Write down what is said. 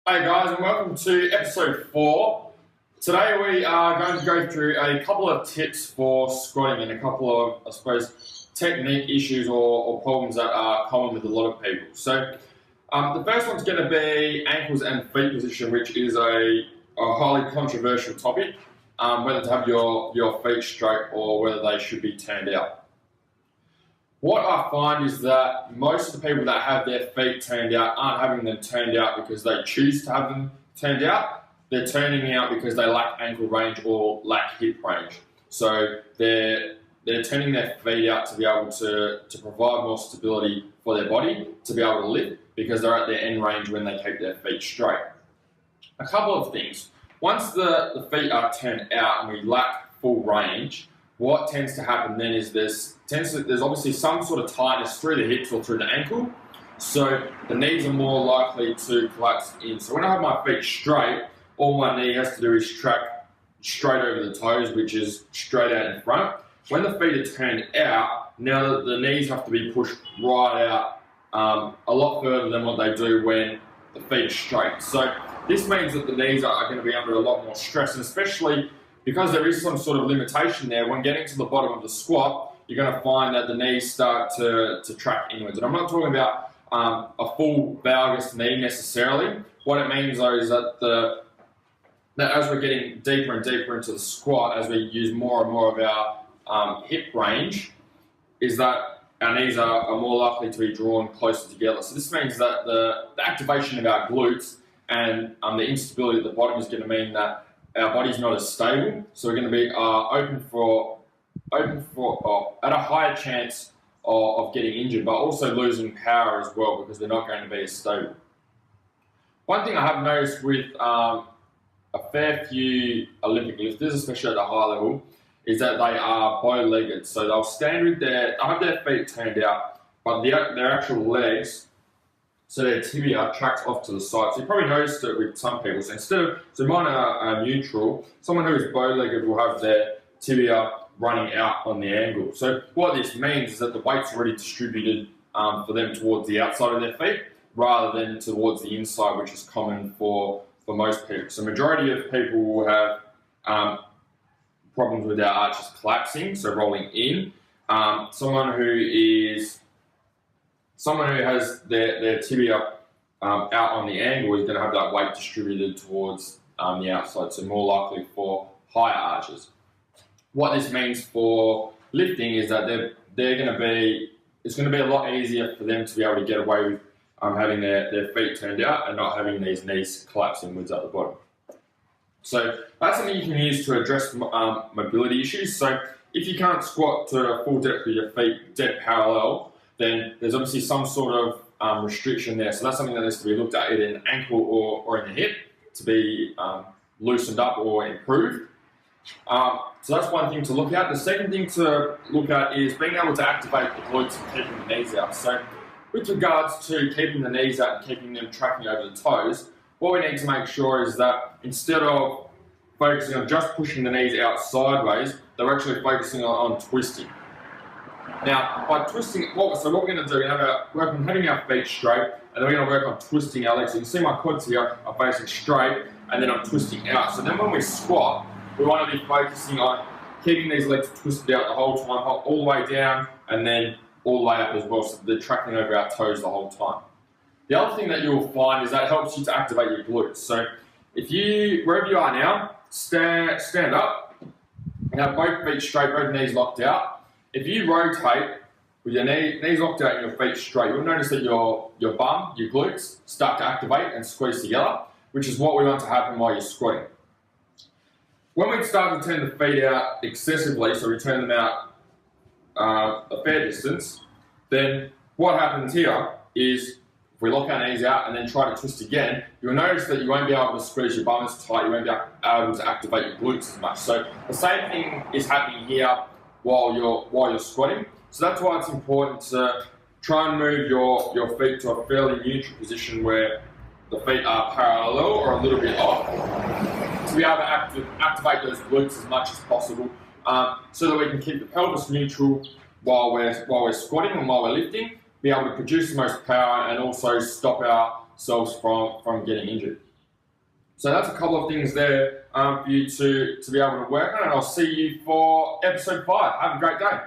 Hey guys, and welcome to episode 4. Today we are going to go through a couple of tips for squatting and a couple of, I suppose, technique issues or problems that are common with a lot of people. So the first one's going to be ankles and feet position, which is a highly controversial topic, whether to have your feet straight or whether they should be turned out. What I find is that most of the people that have their feet turned out aren't having them turned out because they choose to have them turned out. They're turning out because they lack ankle range or lack hip range. So they're turning their feet out to be able to provide more stability for their body, to be able to lift, because they're at their end range when they keep their feet straight. A couple of things. Once the feet are turned out and we lack full range, what tends to happen then is there's obviously some sort of tightness through the hips or through the ankle, so the knees are more likely to collapse in. So when I have my feet straight, all my knee has to do is track straight over the toes, which is straight out in front. When the feet are turned out, now the knees have to be pushed right out a lot further than what they do when the feet are straight. So this means that the knees are going to be under a lot more stress, and especially because there is some sort of limitation there, when getting to the bottom of the squat, you're going to find that the knees start to track inwards. And I'm not talking about a full valgus knee necessarily. What it means though is that as we're getting deeper and deeper into the squat, as we use more and more of our hip range, is that our knees are more likely to be drawn closer together. So this means that the activation of our glutes and the instability at the bottom is going to mean that our body's not as stable, so we're going to be open for at a higher chance of getting injured, but also losing power as well because they're not going to be as stable. One thing I have noticed with a fair few Olympic lifters, especially at the high level, is that they are bow-legged. So they'll stand with they have their feet turned out, but their actual legs, so their tibia tracks off to the side. So you probably noticed it with some people. So mine are neutral. Someone who is bow-legged will have their tibia running out on the angle. So what this means is that the weight's already distributed for them towards the outside of their feet rather than towards the inside, which is common for most people. So majority of people will have problems with their arches collapsing, so rolling in. Someone who has their tibia out on the angle is going to have that weight distributed towards the outside, so more likely for higher arches. What this means for lifting is that it's going to be a lot easier for them to be able to get away with having their feet turned out and not having these knees collapse inwards at the bottom. So that's something you can use to address mobility issues. So if you can't squat to a full depth with your feet dead parallel, then there's obviously some sort of restriction there. So that's something that needs to be looked at either in the ankle or in the hip to be loosened up or improved. So that's one thing to look at. The second thing to look at is being able to activate the glutes and keeping the knees out. So with regards to keeping the knees out and keeping them tracking over the toes, what we need to make sure is that instead of focusing on just pushing the knees out sideways, they're actually focusing on twisting. Now, by twisting, what we're going to do, we're going to work on having our feet straight, and then we're going to work on twisting our legs. So you can see my quads here are facing straight, and then I'm twisting out. So then when we squat, we want to be focusing on keeping these legs twisted out the whole time, all the way down, and then all the way up as well, so they're tracking over our toes the whole time. The other thing that you'll find is that it helps you to activate your glutes. So wherever you are now, stand up, and have both feet straight, both knees locked out. If you rotate with your knees locked out and your feet straight, you'll notice that your bum, your glutes, start to activate and squeeze together, which is what we want to happen while you're squatting. When we start to turn the feet out excessively, so we turn them out a fair distance, then what happens here is if we lock our knees out and then try to twist again, you'll notice that you won't be able to squeeze your bum as tight, you won't be able to activate your glutes as much. So the same thing is happening here while you're squatting. So that's why it's important to try and move your feet to a fairly neutral position where the feet are parallel or a little bit off to be able to activate those glutes as much as possible so that we can keep the pelvis neutral while we're squatting and while we're lifting, be able to produce the most power and also stop ourselves from getting injured. So that's a couple of things there for you to be able to work on, and I'll see you for episode 5. Have a great day.